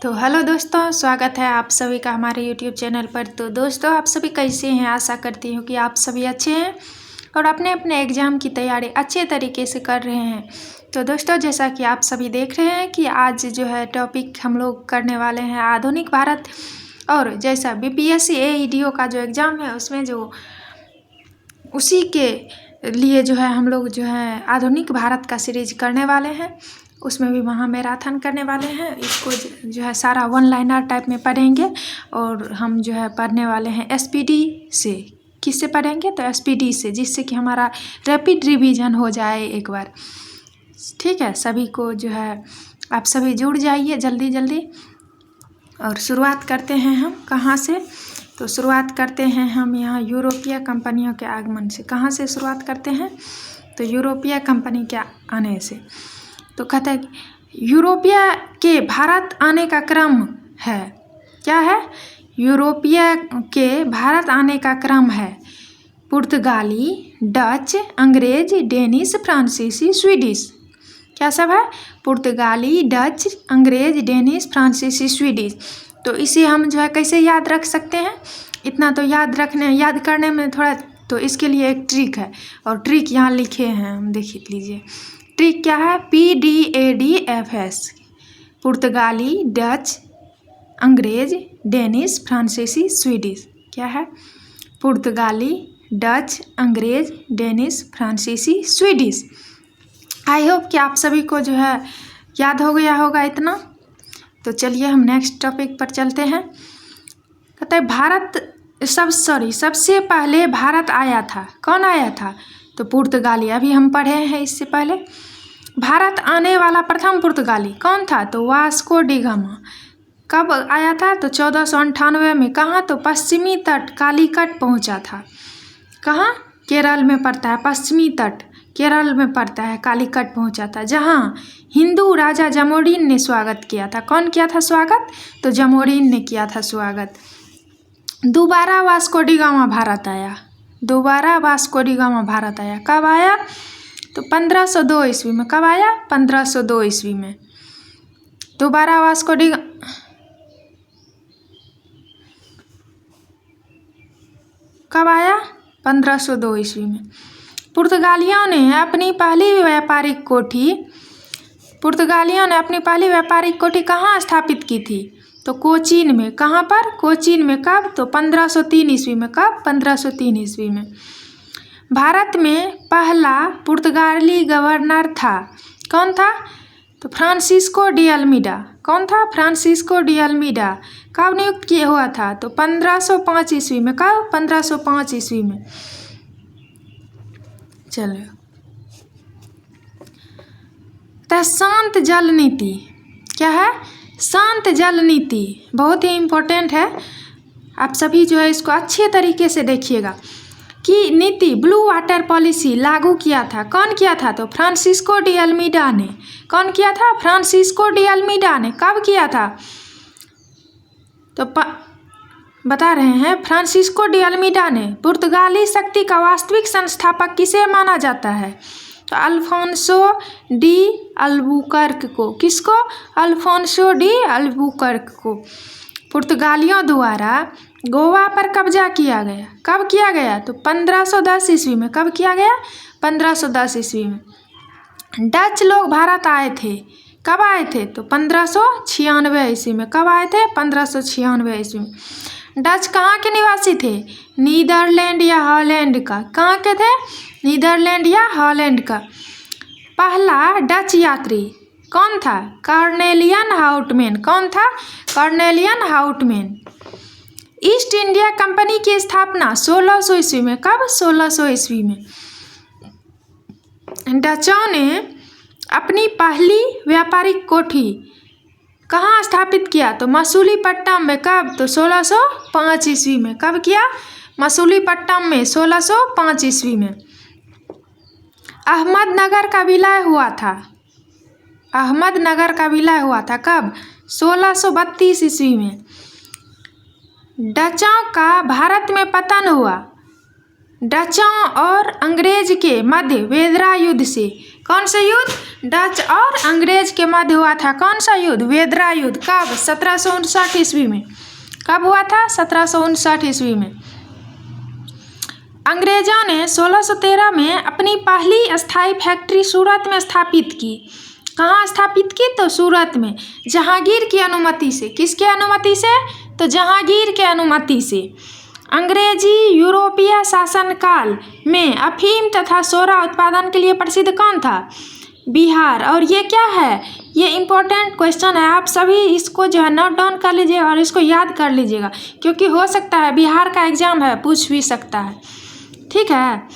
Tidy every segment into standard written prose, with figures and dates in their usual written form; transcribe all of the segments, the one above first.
तो हेलो दोस्तों, स्वागत है आप सभी का हमारे YouTube चैनल पर। तो दोस्तों, आप सभी कैसे हैं? आशा करती हूँ कि आप सभी अच्छे हैं और अपने अपने एग्ज़ाम की तैयारी अच्छे तरीके से कर रहे हैं। तो दोस्तों, जैसा कि आप सभी देख रहे हैं कि आज जो है टॉपिक हम लोग करने वाले हैं आधुनिक भारत। और जैसा BPSC AEDO का जो एग्ज़ाम है उसमें जो उसी के लिए जो है हम लोग जो है आधुनिक भारत का सीरीज करने वाले हैं। उसमें भी वहाँ मैराथन करने वाले हैं। इसको जो है सारा वन लाइनर टाइप में पढ़ेंगे और हम जो है पढ़ने वाले हैं SPD से। किससे पढ़ेंगे? तो SPD से, जिससे कि हमारा रैपिड रिवीजन हो जाए एक बार। ठीक है, सभी को जो है आप सभी जुड़ जाइए जल्दी जल्दी। और शुरुआत करते हैं हम कहाँ से? तो शुरुआत करते हैं हम यहाँ यूरोपीय कंपनियों के आगमन से। कहाँ से शुरुआत करते हैं? तो यूरोपीय कंपनी के आने से। तो कहते हैं यूरोपीय के भारत आने का क्रम है। क्या है? यूरोपीय के भारत आने का क्रम है। पुर्तगाली, डच, अंग्रेज, डेनिश, फ्रांसीसी, स्वीडिश। क्या सब है? पुर्तगाली, डच, अंग्रेज, डेनिश, फ्रांसीसी, स्वीडिश। तो इसे हम जो है कैसे याद रख सकते हैं? इतना तो याद करने में थोड़ा, तो इसके लिए एक ट्रिक है और ट्रिक यहाँ लिखे हैं, हम देख लीजिए। ट्रिक क्या है? PDADFS। पुर्तगाली, डच, अंग्रेज, डेनिश, फ्रांसीसी, स्वीडिश। क्या है? पुर्तगाली, डच, अंग्रेज, डेनिश, फ्रांसीसी, स्वीडिश। आई होप कि आप सभी को जो है याद हो गया होगा इतना। तो चलिए हम नेक्स्ट टॉपिक पर चलते हैं। कहते हैं सबसे पहले भारत आया था। कौन आया था? तो पुर्तगाली। अभी हम पढ़े हैं इससे पहले। भारत आने वाला प्रथम पुर्तगाली कौन था? तो वास्को डी गामा। कब आया था? तो 1498 में। कहाँ? तो पश्चिमी तट कालीकट पहुँचा था। कहाँ? केरल में पड़ता है, पश्चिमी तट केरल में पड़ता है, कालीकट पहुँचा था, जहाँ हिंदू राजा जमोरिन ने स्वागत किया था। कौन किया था स्वागत? तो जमोरिन ने किया था स्वागत। दोबारा वास्को डी गामा भारत आया। दोबारा वास्को डी गामा भारत आया। कब आया? तो 1502 ईस्वी में। कब आया? 1502 ईस्वी में। दोबारा वास्को डी कब आया? 1502 ईस्वी में। पुर्तगालियों ने अपनी पहली व्यापारिक कोठी कहाँ स्थापित की थी? तो कोचीन में। कहाँ पर? कोचीन में। कब? तो 1503 ईस्वी में। कब? 1503 ईस्वी में। भारत में पहला पुर्तगाली गवर्नर था। कौन था? तो फ्रांसिस्को डी अल्मीडा। कौन था? Francisco de Almeida. कब नियुक्त किया हुआ था? तो 1505 ईस्वी में। कब? 1505 ईस्वी में। चलो, तो शांत जल नीति क्या है? शांत जल नीति बहुत ही इम्पोर्टेंट है। आप सभी जो है इसको अच्छे तरीके से देखिएगा कि नीति ब्लू वाटर पॉलिसी लागू किया था। कौन किया था? तो फ्रांसिस्को डी अल्मीडा ने। कौन किया था? फ्रांसिस्को डी अल्मीडा ने। कब किया था? तो बता रहे हैं, फ्रांसिस्को डी अल्मीडा ने। पुर्तगाली शक्ति का वास्तविक संस्थापक किसे माना जाता है? तो अल्फोंसो डी अल्बुकर्क को। किसको? अल्फोंसो डी अल्बुकर्क को। पुर्तगालियों द्वारा गोवा पर कब्जा किया गया। कब किया गया? तो 1510 ईस्वी में। कब किया गया? 1510 ईस्वी में। डच लोग भारत आए थे। कब आए थे? तो 1596 ईस्वी में। कब आए थे? 1596 ईस्वी में। डच कहाँ के निवासी थे? नीदरलैंड या हॉलैंड का। कहाँ के थे? नीदरलैंड या हॉलैंड का। पहला डच यात्री कौन था? कॉर्नेलियन हाउटमैन। कौन था? कॉर्नेलियन हाउटमैन। ईस्ट इंडिया कंपनी की स्थापना 1600 ईस्वी में। कब? 1600 ईस्वी में। डचों ने अपनी पहली व्यापारिक कोठी कहाँ स्थापित किया? तो मसूलीपट्टनम में। कब? तो 1605 ईस्वी में। कब किया? मसूलीपट्टनम में 1605 ईस्वी में। अहमदनगर का विलय हुआ था। अहमदनगर का विलय हुआ था। कब? 1632 ईस्वी में। डचों का भारत में पतन हुआ। डचों और अंग्रेज के मध्य वेदरा युद्ध से। कौन सा युद्ध? डच और अंग्रेज के मध्य हुआ था कौन सा युद्ध? वेदरा युद्ध। कब? 1759 ईस्वी में। कब हुआ था? 1759 ईस्वी में। अंग्रेजों ने 1613 में अपनी पहली अस्थायी फैक्ट्री सूरत में स्थापित की। कहाँ स्थापित की? तो सूरत में, जहांगीर की अनुमति से। किसके अनुमति से? तो जहांगीर के अनुमति से। अंग्रेजी यूरोपीय शासनकाल में अफीम तथा सोरा उत्पादन के लिए प्रसिद्ध कौन था? बिहार। और ये क्या है? ये इम्पोर्टेंट क्वेश्चन है, आप सभी इसको जो है नोट डाउन कर लीजिएगा और इसको याद कर लीजिएगा, क्योंकि हो सकता है बिहार का एग्जाम है, पूछ भी सकता है। ठीक है।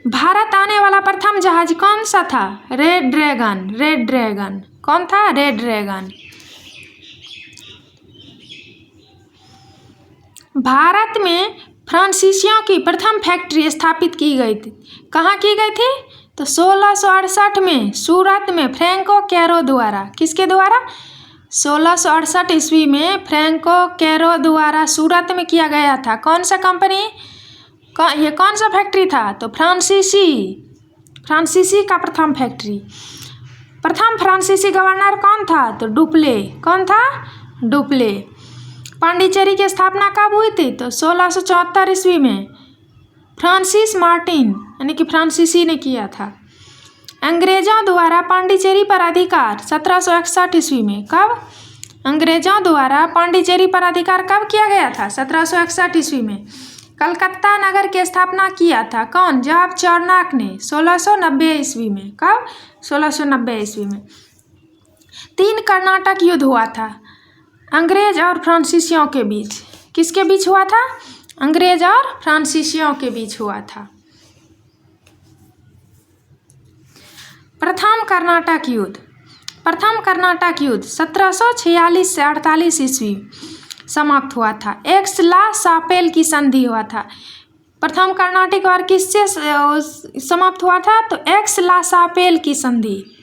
भारत आने वाला प्रथम जहाज कौन सा था? Red dragon. Red dragon. कौन था? Red dragon. भारत में फ्रांसीसियों की प्रथम फैक्ट्री स्थापित की गई थी। कहाँ की गई थी? तो 1668 में सूरत में फ्रैंको कैरो द्वारा। किसके द्वारा? 1668 ईस्वी में फ्रैंको कैरो द्वारा सूरत में किया गया था। कौन सा कंपनी? ये कौन सा फैक्ट्री था? तो फ्रांसीसी का प्रथम फैक्ट्री। प्रथम फ्रांसीसी गवर्नर कौन था? तो डुप्ले। कौन था? डुप्ले। पांडिचेरी की स्थापना कब हुई थी? तो 1674 ईस्वी में फ्रांसिस मार्टिन यानी कि फ्रांसीसी ने किया था। अंग्रेजों द्वारा पांडिचेरी पर अधिकार 1761 ईस्वी में। कब? अंग्रेजों द्वारा पांडिचेरी पर अधिकार कब किया गया था? 1761 ईस्वी में। कलकत्ता नगर की स्थापना किया था कौन? जवाहर चारनाक ने 1690 ईस्वी में। कब? 1690 ईस्वी में। 3 कर्नाटक युद्ध हुआ था अंग्रेज और फ्रांसीसियों के बीच। किसके बीच हुआ था? अंग्रेज और फ्रांसीसियों के बीच हुआ था। प्रथम कर्नाटक युद्ध। प्रथम कर्नाटक युद्ध 1746 से 48 ईस्वी समाप्त हुआ था। एक्स-ला-शापेल की संधि हुआ था। प्रथम कर्नाटक और किससे समाप्त हुआ था? तो एक्स-ला-शापेल की संधि।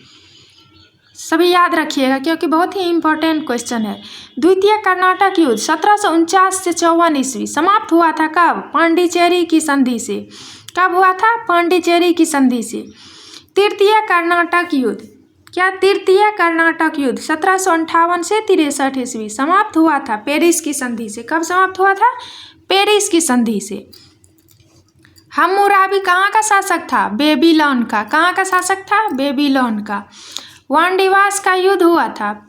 सभी याद रखिएगा क्योंकि बहुत ही इम्पोर्टेंट क्वेश्चन है। द्वितीय कर्नाटक युद्ध 1749 से 54 ईस्वी समाप्त हुआ था। कब? पांडिचेरी की संधि से। कब हुआ था? पांडिचेरी की संधि से। तृतीय कर्नाटक युद्ध। क्या? तृतीय कर्नाटक युद्ध 1758 से 63 ईस्वी समाप्त हुआ था पेरिस की संधि से। कब समाप्त हुआ था? पेरिस की संधि से। हम्मुराबी कहाँ का शासक था? बेबीलोन का। कहाँ का शासक था? बेबीलोन का। वांडीवास का युद्ध हुआ था।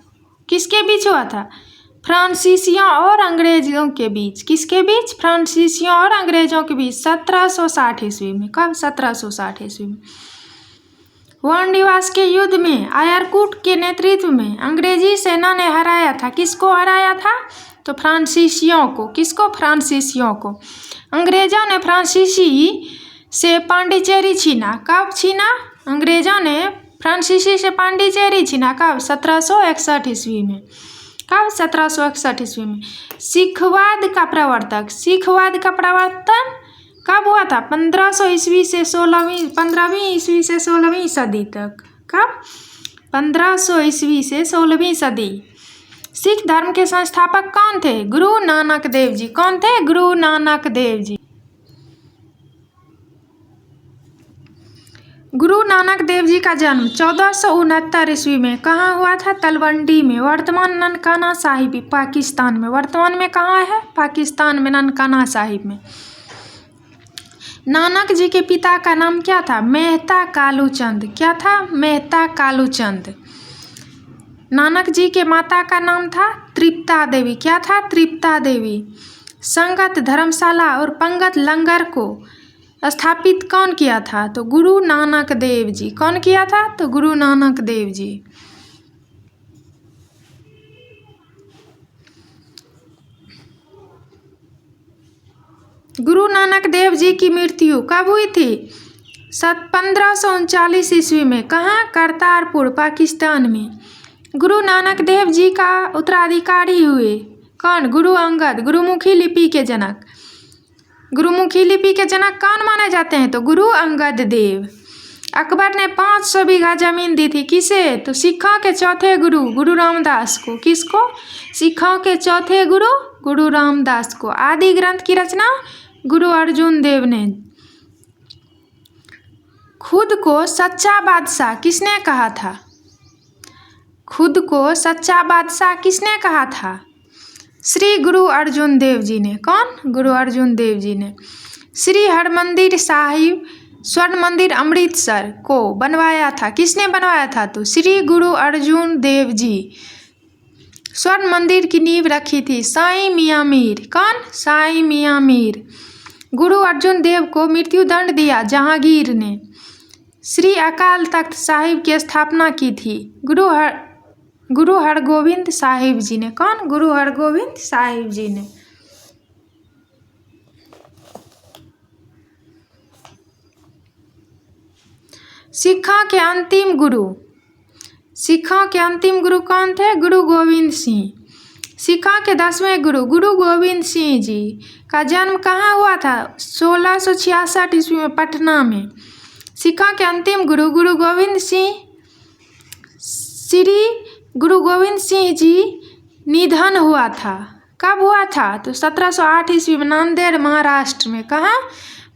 किसके बीच हुआ था? फ्रांसीसियों और अंग्रेजों के बीच। किसके बीच? फ्रांसीसियों और अंग्रेजों के बीच 1760 ईस्वी में। कब? 1760 ईस्वी में। वांडीवास के युद्ध में आयरकुट के नेतृत्व में अंग्रेजी सेना ने हराया था। किसको हराया था? तो फ्रांसीसियों को। किसको? फ्रांसीसियों को। अंग्रेजों ने फ्रांसीसी से पांडिचेरी छीना। कब छीना? अंग्रेजों ने फ्रांसीसी से पांडिचेरी छीना। कब? 1761 ईस्वी में। कब? 1761 ईस्वी में। सिखवाद का प्रवर्तक। सिखवाद का प्रवर्तन कब हुआ था? 1500 ईस्वी से 15वीं ईस्वी से 16वीं सदी तक। कब? 1500 ईस्वी से 16वीं सदी। सिख धर्म के संस्थापक कौन थे? गुरु नानक देव जी। कौन थे? गुरु नानक देव जी। गुरु नानक देव जी का जन्म 1469 ईस्वी में कहाँ हुआ था? तलवंडी में, वर्तमान ननकाना साहिब, पाकिस्तान में। वर्तमान में कहाँ है? पाकिस्तान में, ननकाना साहिब में। नानक जी के पिता का नाम क्या था? मेहता कालूचंद। क्या था? मेहता कालूचंद। नानक जी के माता का नाम था तृप्ता देवी। क्या था? तृप्ता देवी। संगत धर्मशाला और पंगत लंगर को स्थापित कौन किया था? तो गुरु नानक देव जी। कौन किया था? तो गुरु नानक देव जी। गुरु नानक देव जी की मृत्यु कब हुई थी? 1539 ईस्वी में। कहाँ? करतारपुर, पाकिस्तान में। गुरु नानक देव जी का उत्तराधिकारी हुए कौन? गुरु अंगद। गुरुमुखी लिपि के जनक। गुरुमुखी लिपि के जनक कौन माने जाते हैं? तो गुरु अंगद देव। अकबर ने 500 बीघा जमीन दी थी। किसे? तो सिखों के चौथे गुरु गुरु रामदास को। किसको? सिखों के चौथे गुरु गुरु रामदास को। आदि ग्रंथ की रचना गुरु अर्जुन देव ने खुद को सच्चा बादशाह किसने कहा था? खुद को सच्चा बादशाह किसने कहा था? श्री गुरु अर्जुन देव जी ने। कौन? गुरु अर्जुन देव जी ने। श्री हरमंदिर साहिब स्वर्ण मंदिर अमृतसर को बनवाया था, किसने बनवाया था? तो श्री गुरु अर्जुन देव जी। स्वर्ण मंदिर की नींव रखी थी साईं मियां मीर। कौन? साईं मियां मीर। गुरु अर्जुन देव को मृत्यु दंड दिया जहांगीर ने। श्री अकाल तख्त साहिब की स्थापना की थी गुरु हरगोविंद साहिब जी ने। कौन? गुरु हरगोविंद साहिब जी ने। सिखों के अंतिम गुरु। सिखों के अंतिम गुरु कौन थे? गुरु गोविंद सिंह। सिखों के 10वें गुरु गुरु गोविंद सिंह जी का जन्म कहाँ हुआ था? 1666 ईस्वी में पटना में। सिखों के अंतिम गुरु गुरु गोविंद सिंह। श्री गुरु गोविंद सिंह जी निधन हुआ था। कब हुआ था? तो 1708 ईस्वी में नांदेड़ महाराष्ट्र में। कहाँ?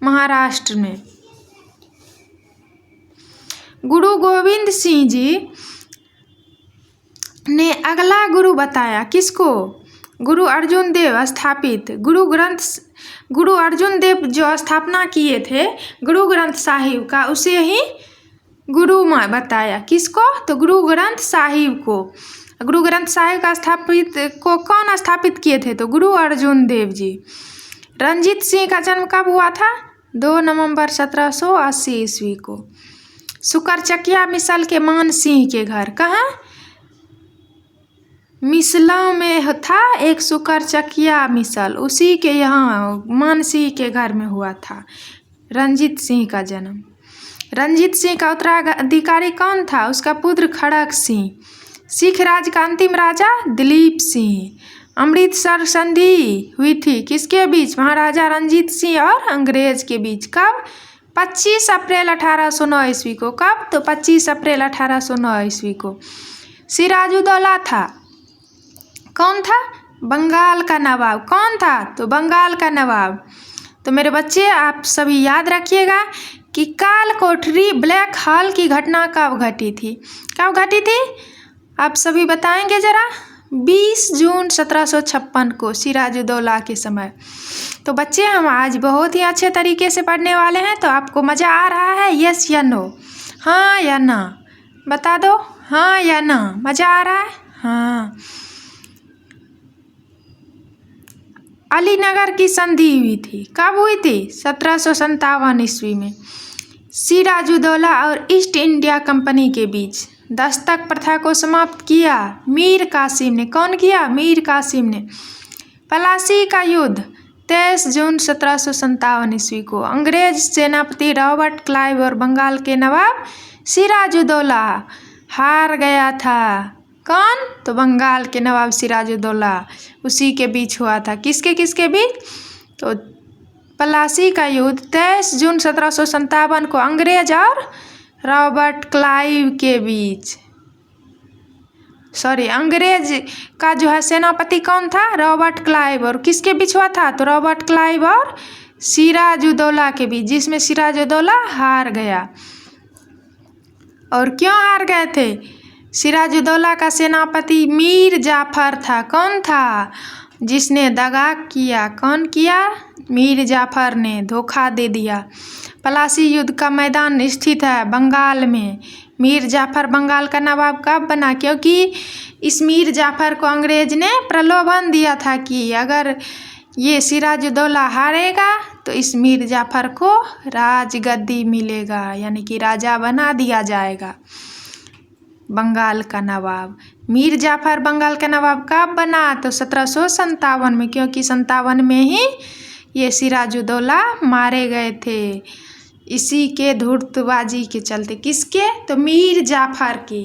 महाराष्ट्र में। गुरु गोविंद सिंह जी ने अगला गुरु बताया किसको? गुरु अर्जुन देव स्थापित गुरु अर्जुन देव जो स्थापना किए थे गुरु ग्रंथ साहिब का, उसे ही गुरु में बताया। किसको? तो गुरु ग्रंथ साहिब को। गुरु ग्रंथ साहिब का स्थापित को कौन स्थापित किए थे? तो गुरु अर्जुन देव जी। रंजीत सिंह का जन्म कब हुआ था? 2 नवंबर 1780 ईस्वी को। सुकरचकिया मिसल के मान सिंह के घर। कहाँ? मिसलों में था एक सुकरचकिया मिसल, उसी के यहाँ मान सिंह के घर में हुआ था रंजीत सिंह का जन्म। रंजीत सिंह का उत्तराधिकारी कौन था? उसका पुत्र खड़क सिंह। सिख राज का अंतिम राजा दिलीप सिंह। अमृतसर संधि हुई थी किसके बीच? महाराजा रंजीत सिंह और अंग्रेज के बीच। कब? 25 अप्रैल 1809 ईस्वी को। कब? तो 25 अप्रैल 1809 ईस्वी को। सिराजुद्दौला था। कौन था? बंगाल का नवाब। कौन था? तो बंगाल का नवाब। तो मेरे बच्चे आप सभी याद रखिएगा कि काल कोठरी ब्लैक हॉल की घटना कब घटी थी? कब घटी थी? आप सभी बताएंगे ज़रा। 20 जून 1756 को सिराजुद्दौला के समय। तो बच्चे हम आज बहुत ही अच्छे तरीके से पढ़ने वाले हैं। तो आपको मज़ा आ रहा है? यस या नो? हाँ या ना बता दो। हाँ या ना? मज़ा आ रहा है? हाँ। अलीनगर की संधि हुई थी। कब हुई थी? 1757 ईस्वी में। सिराजुद्दौला और ईस्ट इंडिया कंपनी के बीच दस्तक प्रथा को समाप्त किया मीर कासिम ने। कौन किया? मीर कासिम ने। पलासी का युद्ध 23 जून 1757 ईस्वी को। अंग्रेज सेनापति रॉबर्ट क्लाइव और बंगाल के नवाब सिराजुद्दौला हार गया था। कौन? तो बंगाल के नवाब सिराजुद्दौला, उसी के बीच हुआ था। किसके किसके बीच? तो पलासी का युद्ध 23 जून 1757 को अंग्रेज और रॉबर्ट क्लाइव के बीच। अंग्रेज का जो है सेनापति कौन था? Robert Clive. और किसके बीच हुआ था? तो रॉबर्ट क्लाइव और सिराजुद्दौला के बीच, जिसमें सिराजुद्दौला हार गया। और क्यों हार गए थे? सिराजुद्दौला का सेनापति मीर जाफर था। कौन था? जिसने दगा किया। कौन किया? मीर जाफर ने धोखा दे दिया। पलासी युद्ध का मैदान स्थित है बंगाल में। मीर जाफर बंगाल का नवाब कब बना? क्योंकि इस मीर जाफर को अंग्रेज ने प्रलोभन दिया था कि अगर ये सिराजुद्दौला हारेगा तो इस मीर जाफर को राजगद्दी मिलेगा, यानी कि राजा बना दिया जाएगा। बंगाल का नवाब मीर जाफर बंगाल का नवाब कब बना? तो 1757 में, क्योंकि 57 में ही ये सिराजुद्दौला मारे गए थे, इसी के धूर्तबाजी के चलते। किसके? तो मीर जाफर के।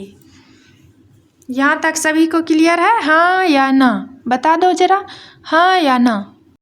यहाँ तक सभी को क्लियर है? हाँ या ना बता दो ज़रा। हाँ या ना?